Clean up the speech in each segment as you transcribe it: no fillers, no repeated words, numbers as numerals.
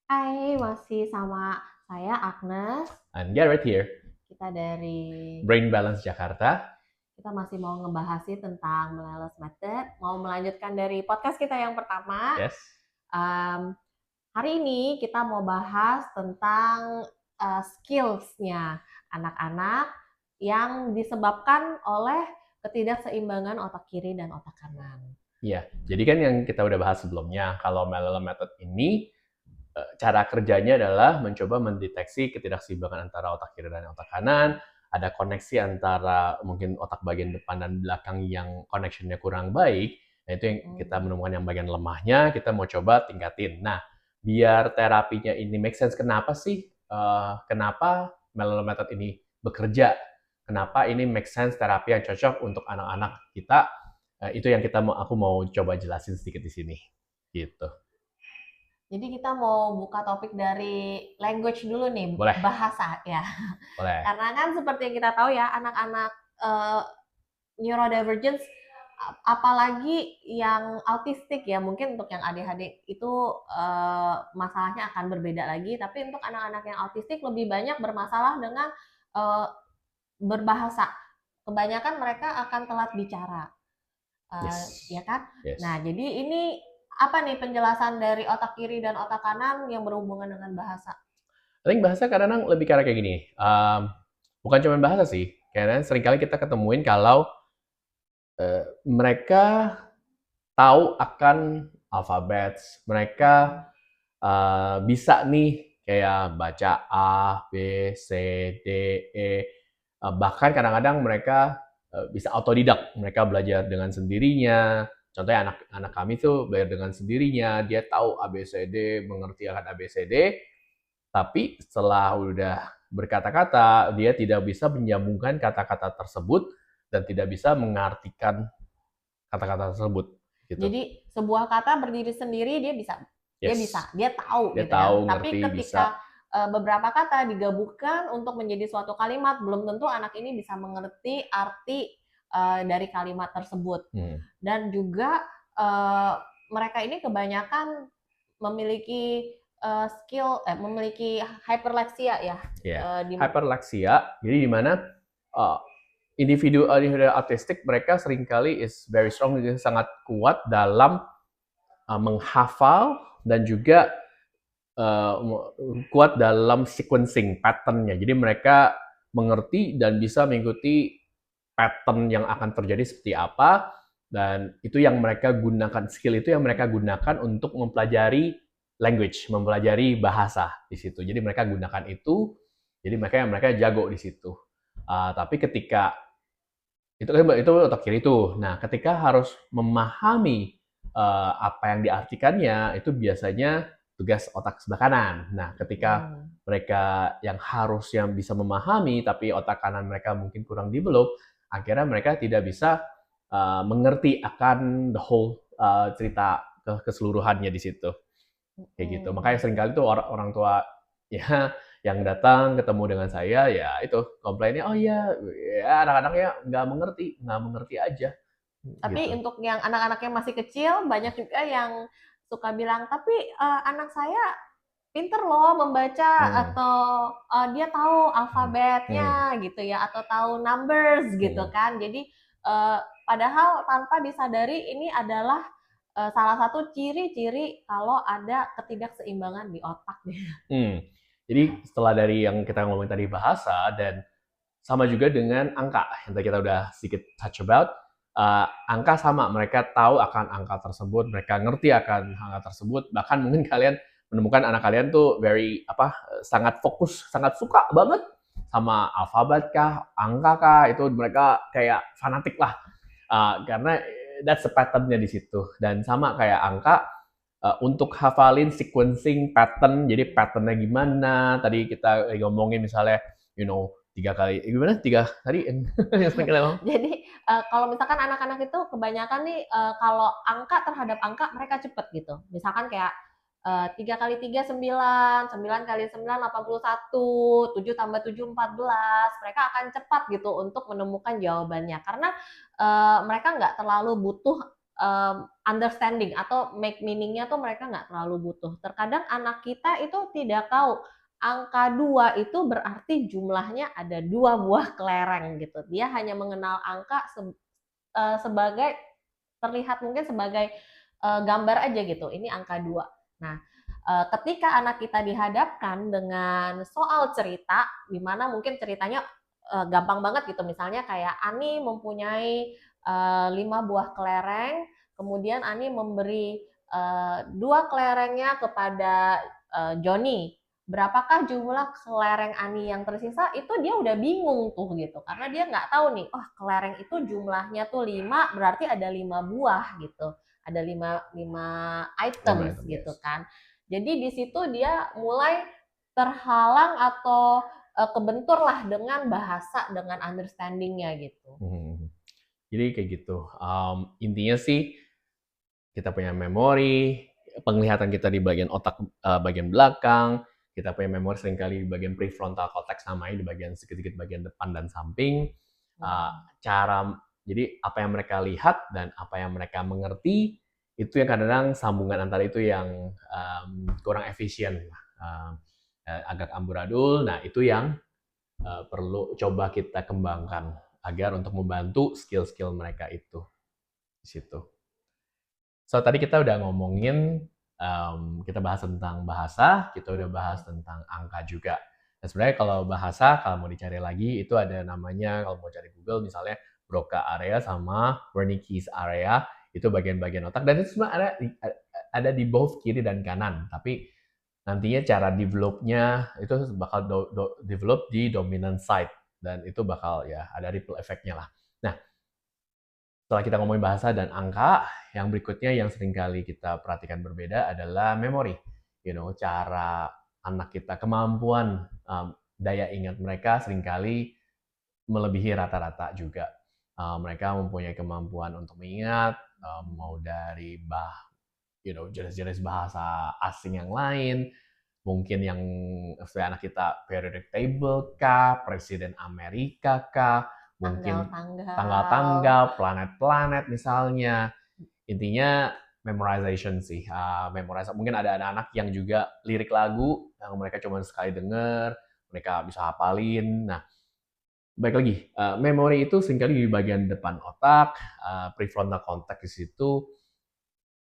Hai, masih sama saya Agnes. And Garrett here, Kita dari Brain Balance Jakarta. kita masih mau ngebahas sih tentang Millennials Method. Mau melanjutkan dari podcast kita yang pertama. Yes. Um, Hari ini kita mau bahas tentang skills-nya anak-anak yang disebabkan oleh ketidakseimbangan otak kiri dan otak kanan. Ya, jadi kan yang kita udah bahas sebelumnya, kalau Mellon Method ini cara kerjanya adalah mencoba mendeteksi ketidakseimbangan antara otak kiri dan otak kanan, ada koneksi antara mungkin otak bagian depan dan belakang yang connection-nya kurang baik. Nah, itu yang kita menemukan yang bagian lemahnya, kita mau coba tingkatin. Nah, biar terapinya ini make sense, kenapa sih? Kenapa Mellon Method ini bekerja? Kenapa ini make sense terapi yang cocok untuk anak-anak kita? Itu yang aku mau coba jelasin sedikit di sini. Gitu. Jadi kita mau buka topik dari language dulu nih, Boleh? bahasa ya. Boleh. Karena kan seperti yang kita tahu ya, anak-anak neurodivergence, apalagi yang autistik ya, mungkin untuk yang ADHD itu masalahnya akan berbeda lagi, tapi untuk anak-anak yang autistik lebih banyak bermasalah dengan uh, berbahasa. Kebanyakan mereka akan telat bicara, Yes. ya kan? Yes. Nah, jadi ini apa nih penjelasan dari otak kiri dan otak kanan yang berhubungan dengan bahasa? I think bahasa kadang lebih kayak gini. Bukan cuma bahasa sih. Karena seringkali kita ketemuin kalau mereka tahu akan alfabet. Mereka bisa nih kayak baca A, B, C, D, E. Bahkan kadang-kadang mereka bisa autodidak. Mereka belajar dengan sendirinya. Contohnya anak kami tuh belajar dengan sendirinya. Dia tahu A, B, C, D, mengerti akan A, B, C, D. Tapi setelah udah berkata-kata, dia tidak bisa menyambungkan kata-kata tersebut dan tidak bisa mengartikan kata-kata tersebut. Gitu. Jadi sebuah kata berdiri sendiri dia bisa, Yes. dia tahu Dia gitu ya. tahu, Tapi ngerti, bisa. ketika beberapa kata digabungkan untuk menjadi suatu kalimat, belum tentu anak ini bisa mengerti arti dari kalimat tersebut. Dan juga mereka ini kebanyakan memiliki memiliki hyperlexia ya. Hyperlexia, jadi di mana individu autistik mereka seringkali is very strong, sangat kuat dalam menghafal dan juga kuat dalam sequencing pattern-nya. Jadi mereka mengerti dan bisa mengikuti pattern yang akan terjadi seperti apa, dan itu yang mereka gunakan, skill itu yang mereka gunakan untuk mempelajari language, mempelajari bahasa di situ. Jadi mereka gunakan itu, jadi mereka jago di situ. Tapi ketika itu otak kiri itu. Nah, ketika harus memahami apa yang diartikannya, itu biasanya tugas otak sebelah kanan. Nah, ketika mereka yang harusnya bisa memahami, tapi otak kanan mereka mungkin kurang develop, akhirnya mereka tidak bisa mengerti akan the whole cerita keseluruhannya di situ. Kayak gitu. Makanya seringkali tuh orang tua ya yang datang ketemu dengan saya ya itu komplainnya, oh iya ya anak-anaknya nggak mengerti aja Tapi gitu. untuk yang anak-anak yang masih kecil, banyak juga yang suka bilang, tapi anak saya pinter loh membaca atau dia tahu alfabetnya gitu ya, atau tahu numbers gitu kan. Jadi padahal tanpa disadari ini adalah salah satu ciri-ciri kalau ada ketidakseimbangan di otak. Jadi setelah dari yang kita ngomongin tadi bahasa, dan sama juga dengan angka yang tadi kita udah sedikit touch about, angka sama, mereka tahu akan angka tersebut, mereka ngerti akan angka tersebut, bahkan mungkin kalian menemukan anak kalian tuh sangat fokus, sangat suka banget sama alfabet kah, angka kah, itu mereka kayak fanatik lah. Karena that's the pattern-nya di situ. Dan sama kayak angka, untuk hafalin sequencing pattern, jadi patternnya gimana, tadi kita ngomongin misalnya, tiga kali, gimana? Tiga tadi yang Jadi kalau misalkan anak-anak itu kebanyakan nih kalau angka terhadap angka mereka cepet gitu. Misalkan kayak 3 kali 3 9, 9 kali 9 81, 7 tambah 7 14. Mereka akan cepat gitu untuk menemukan jawabannya karena mereka nggak terlalu butuh understanding atau make meaning-nya tuh mereka nggak terlalu butuh. Terkadang anak kita itu tidak tahu angka 2 itu berarti jumlahnya ada 2 buah kelereng gitu. Dia hanya mengenal angka sebagai terlihat mungkin sebagai gambar aja gitu. Ini angka 2. Nah, ketika anak kita dihadapkan dengan soal cerita, di mana mungkin ceritanya gampang banget gitu, misalnya kayak Ani mempunyai 5 buah kelereng, kemudian Ani memberi 2 kelerengnya kepada Joni. Berapakah jumlah kelereng Ani yang tersisa? Itu dia udah bingung tuh gitu, karena dia nggak tahu nih, oh kelereng itu jumlahnya tuh 5, berarti ada 5 buah gitu, ada 5 items gitu kan. Jadi di situ dia mulai terhalang atau kebentur lah dengan bahasa, dengan understanding-nya gitu. Jadi kayak gitu. Intinya sih kita punya memori, penglihatan kita di bagian otak bagian belakang, kita punya memori seringkali di bagian prefrontal cortex namanya, di bagian sedikit-sedikit bagian depan dan samping. Jadi apa yang mereka lihat dan apa yang mereka mengerti, itu yang kadang-kadang sambungan antara itu yang kurang efisien, agak amburadul. Nah itu yang perlu coba kita kembangkan agar untuk membantu skill-skill mereka itu di situ. So tadi kita udah ngomongin, kita bahas tentang bahasa, kita udah bahas tentang angka juga. Dan sebenarnya kalau bahasa, kalau mau dicari lagi, itu ada namanya, kalau mau cari Google misalnya, Broca area sama Wernicke's area, itu bagian-bagian otak. Dan itu sebenarnya ada di both kiri dan kanan. Tapi nantinya cara develop-nya itu bakal develop di dominant side. Dan itu bakal ya ada ripple effect-nya lah. Nah, setelah kita ngomongin bahasa dan angka, yang berikutnya yang seringkali kita perhatikan berbeda adalah memori. Cara anak kita, kemampuan daya ingat mereka seringkali melebihi rata-rata juga. Mereka mempunyai kemampuan untuk mengingat, mau dari jenis-jenis bahasa asing yang lain, mungkin yang anak kita periodic table kah, presiden Amerika kah, mungkin tanggal-tanggal, planet-planet misalnya. Intinya memorization sih. Mungkin ada anak-anak yang juga lirik lagu yang mereka cuma sekali dengar, mereka bisa hafalin. Nah, baik lagi, memori itu seringkali di bagian depan otak, prefrontal cortex di situ.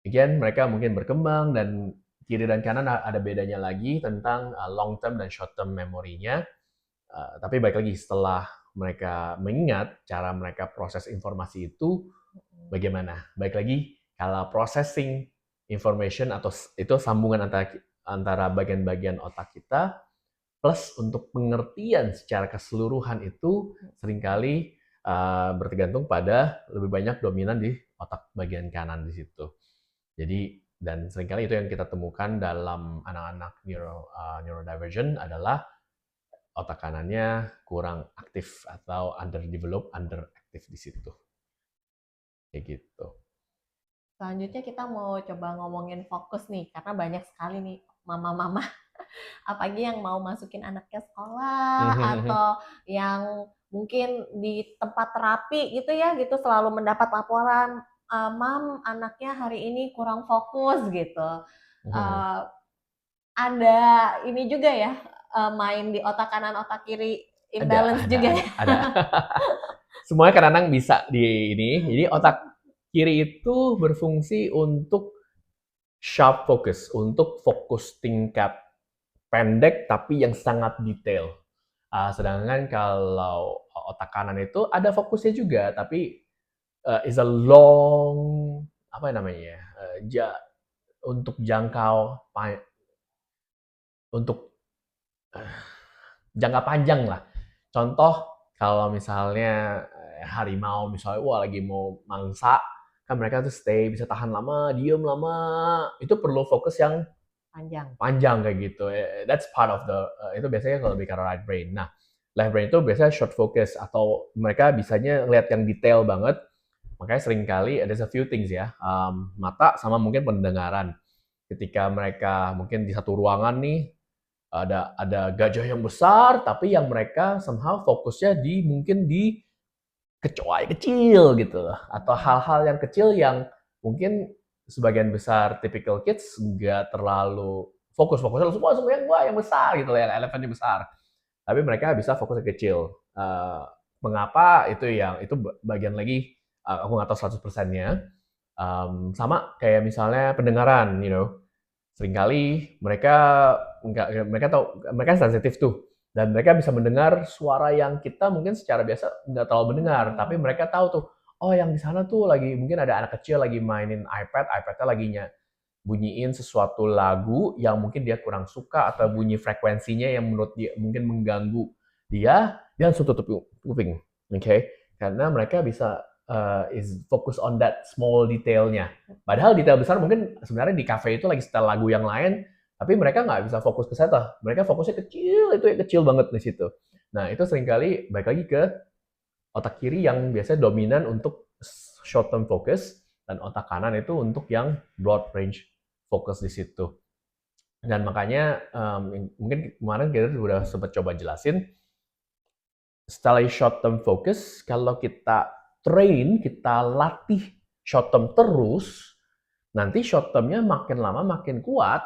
Again, mereka mungkin berkembang dan kiri dan kanan ada bedanya lagi tentang long term dan short term memorinya. Tapi baik lagi, setelah mereka mengingat, cara mereka proses informasi itu bagaimana? Baik lagi, kalau processing information atau itu sambungan antara bagian-bagian otak kita, plus untuk pengertian secara keseluruhan itu seringkali bergantung pada lebih banyak dominan di otak bagian kanan di situ. Jadi, dan seringkali itu yang kita temukan dalam anak-anak neurodivergent adalah otak kanannya kurang aktif atau underdeveloped, underactive di situ. Kayak gitu. Selanjutnya kita mau coba ngomongin fokus nih, karena banyak sekali nih mama-mama, apalagi yang mau masukin anaknya sekolah atau yang mungkin di tempat terapi gitu ya, gitu selalu mendapat laporan, "Mam, anaknya hari ini kurang fokus," gitu. Ada ini juga ya, main di otak kanan, otak kiri, imbalance juga ya? Ada. Semuanya kadang-kadang bisa di ini. Jadi otak kiri itu berfungsi untuk sharp focus, untuk fokus tingkat pendek tapi yang sangat detail. Sedangkan kalau otak kanan itu ada fokusnya juga, tapi is a long, apa namanya ya, untuk jangkau untuk jangka panjang lah. Contoh kalau misalnya harimau misalnya, wah lagi mau mangsa, kan mereka tuh stay, bisa tahan lama, diem lama, itu perlu fokus yang panjang kayak gitu. That's part of the, itu biasanya kalau lebih ke right brain. Nah, left brain itu biasanya short focus, atau mereka bisanya lihat yang detail banget. Makanya seringkali ada a few things ya, mata sama mungkin pendengaran. Ketika mereka mungkin di satu ruangan nih, ada gajah yang besar, tapi yang mereka somehow fokusnya mungkin di kecoa kecil gitu, atau hal-hal yang kecil yang mungkin sebagian besar typical kids nggak terlalu fokusnya semua yang besar gitu, yang elemennya besar. Tapi mereka bisa fokus ke kecil. Mengapa itu bagian lagi aku nggak tahu 100%-nya. Sama kayak misalnya pendengaran, seringkali mereka tahu mereka sensitif tuh, dan mereka bisa mendengar suara yang kita mungkin secara biasa nggak terlalu mendengar, tapi mereka tahu tuh, oh yang di sana tuh lagi mungkin ada anak kecil lagi mainin iPad-nya lagi bunyiin sesuatu lagu yang mungkin dia kurang suka atau bunyi frekuensinya yang menurut dia mungkin mengganggu dia langsung tutup kuping, oke? Karena mereka bisa is focus on that small detailnya. Padahal detail besar mungkin sebenarnya di cafe itu lagi setel lagu yang lain, tapi mereka nggak bisa fokus ke sana. Mereka fokusnya kecil, itu yang kecil banget di situ. Nah, itu seringkali balik lagi ke otak kiri yang biasanya dominan untuk short term focus, dan otak kanan itu untuk yang broad range focus di situ. Dan makanya mungkin kemarin kita udah sempat coba jelasin, setelah short term focus, kalau kita train, kita latih short term terus, nanti short termnya makin lama makin kuat,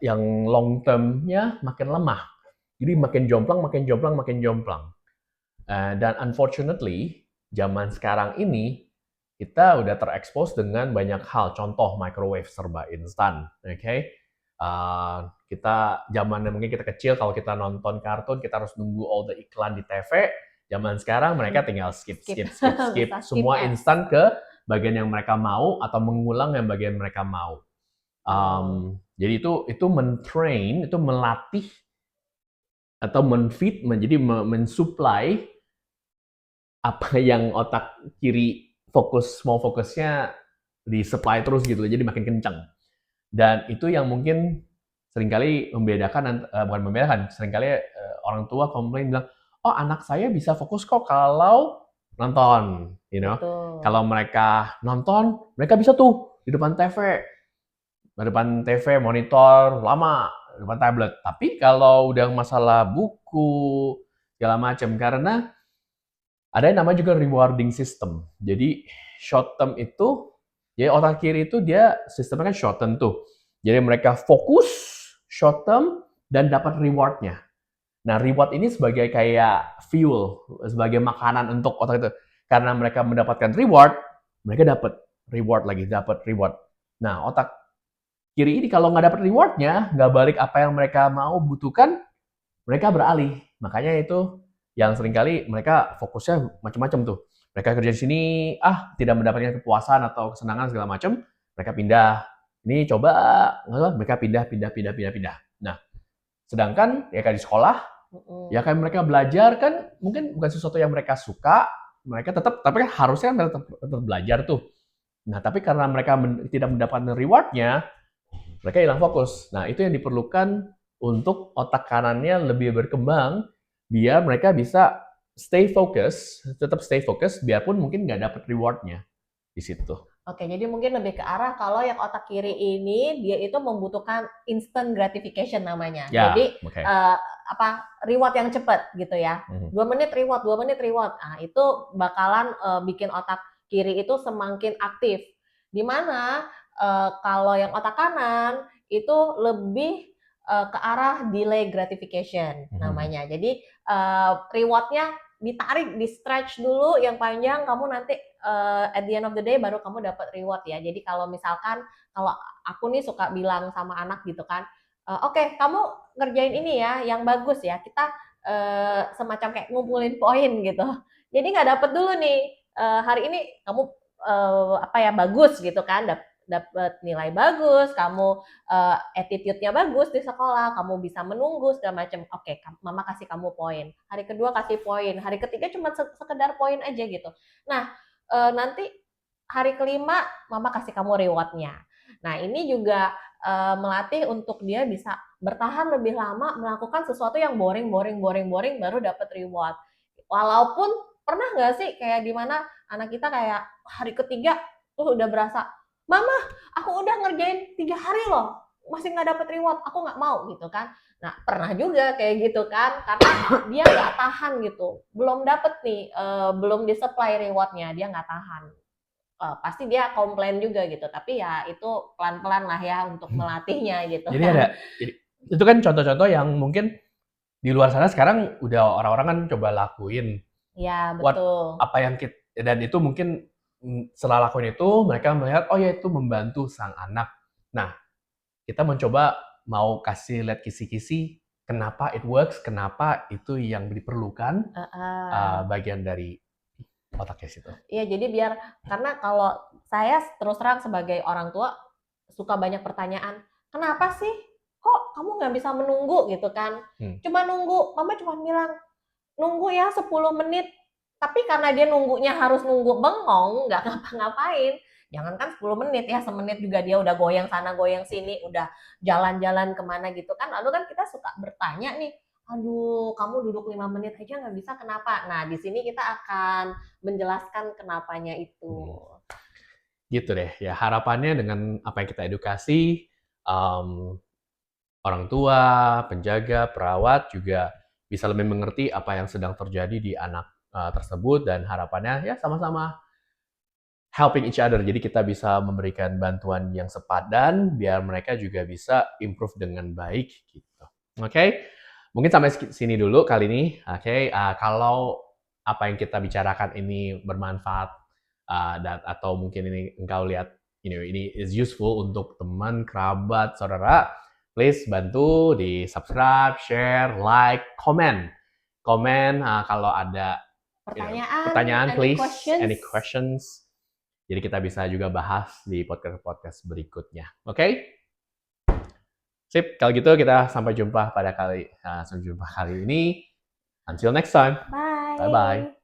yang long termnya makin lemah. Jadi makin jomplang. Dan unfortunately, zaman sekarang ini, kita udah terekspos dengan banyak hal. Contoh, microwave serba instan. Okay? Kita zamannya mungkin kita kecil, kalau kita nonton kartun kita harus nunggu all the iklan di TV. Zaman sekarang mereka tinggal skip. Semua instan ke bagian yang mereka mau atau mengulang yang bagian mereka mau. Jadi itu mentrain, itu melatih atau menfeed, jadi mensupply apa yang otak kiri mau fokusnya di supply terus gitu, jadi makin kencang. Dan itu yang mungkin seringkali seringkali orang tua komplain bilang, oh anak saya bisa fokus kok kalau nonton, kalau mereka nonton, mereka bisa tuh di depan TV, monitor lama, di depan tablet. Tapi kalau udah masalah buku segala macam, karena ada yang namanya juga rewarding system. Jadi short term itu, jadi otak kiri itu dia sistemnya kan short term tuh. Jadi mereka fokus short term dan dapat rewardnya. Nah, reward ini sebagai kayak fuel, sebagai makanan untuk otak itu. Karena mereka mendapatkan reward, mereka dapat reward. Nah, otak kiri ini kalau nggak dapat rewardnya, nggak balik apa yang mereka mau butuhkan, mereka beralih. Makanya itu yang seringkali mereka fokusnya macam-macam tuh. Mereka kerja di sini, tidak mendapatkan kepuasan atau kesenangan segala macam, mereka pindah. Ini coba, mereka pindah. Nah, sedangkan ya kayak di sekolah, ya kan mereka belajar kan mungkin bukan sesuatu yang mereka suka, mereka tapi kan harusnya tetap belajar tuh. Nah, tapi karena mereka tidak mendapatkan rewardnya, mereka hilang fokus. Nah, itu yang diperlukan untuk otak kanannya lebih berkembang, biar mereka bisa tetap stay focus, biarpun mungkin nggak dapat rewardnya di situ. Oke, jadi mungkin lebih ke arah kalau yang otak kiri ini dia itu membutuhkan instant gratification namanya. Ya, jadi okay. Reward yang cepat gitu ya. 2 menit reward. Nah, itu bakalan bikin otak kiri itu semakin aktif. Dimana kalau yang otak kanan itu lebih ke arah delay gratification namanya. Jadi rewardnya ditarik, di stretch dulu yang panjang, kamu nanti at the end of the day baru kamu dapat reward ya. Jadi kalau misalkan kalau aku nih suka bilang sama anak gitu kan, oke, kamu ngerjain ini ya, yang bagus ya. Kita semacam kayak ngumpulin poin gitu. Jadi nggak dapat dulu nih hari ini kamu bagus gitu kan, dapat nilai bagus, kamu attitude-nya bagus di sekolah, kamu bisa menunggu segala macam. Oke, mama kasih kamu poin. Hari kedua kasih poin, hari ketiga cuma sekedar poin aja gitu. Nah, nanti hari kelima mama kasih kamu reward-nya. Nah, ini juga melatih untuk dia bisa bertahan lebih lama melakukan sesuatu yang boring baru dapat reward. Walaupun pernah nggak sih kayak dimana anak kita kayak hari ketiga tuh udah berasa, mama aku udah ngerjain 3 hari loh masih nggak dapet reward, aku nggak mau gitu kan. Nah pernah juga kayak gitu kan, karena dia nggak tahan gitu, belum dapet nih, belum disupply rewardnya, dia nggak tahan. pasti dia komplain juga gitu. Tapi ya itu pelan-pelan lah ya untuk melatihnya gitu. Jadi itu kan contoh-contoh yang mungkin di luar sana sekarang udah orang-orang kan coba lakuin. Ya, betul. Apa yang dan itu mungkin setelah lakuin itu mereka melihat oh ya itu membantu sang anak. Nah, kita mencoba mau kasih lihat kisi-kisi kenapa it works, kenapa itu yang diperlukan bagian dari otaknya situ. Iya, jadi karena kalau saya terus terang sebagai orang tua suka banyak pertanyaan, kenapa sih kok kamu nggak bisa menunggu gitu kan? Cuma nunggu, mama cuma bilang nunggu ya 10 menit. Tapi karena dia nunggunya harus nunggu bengong, nggak ngapa-ngapain. Jangankan 10 menit ya, semenit juga dia udah goyang sana, goyang sini, udah jalan-jalan kemana gitu kan. Lalu kan kita suka bertanya nih, aduh kamu duduk 5 menit aja nggak bisa kenapa? Nah di sini kita akan menjelaskan kenapanya itu. Gitu deh, ya harapannya dengan apa yang kita edukasi, orang tua, penjaga, perawat juga bisa lebih mengerti apa yang sedang terjadi di anak tersebut dan harapannya ya sama-sama helping each other. Jadi kita bisa memberikan bantuan yang sepadan biar mereka juga bisa improve dengan baik gitu. Oke? Mungkin sampai sini dulu kali ini. Oke, kalau apa yang kita bicarakan ini bermanfaat atau mungkin ini engkau lihat ini is useful untuk teman, kerabat, saudara, please bantu di subscribe, share, like, comment. Kalau ada pertanyaan, please, any questions. Jadi kita bisa juga bahas di podcast berikutnya. Oke? Sip, kalau gitu kita sampai jumpa kali ini. Until next time. Bye. Bye-bye.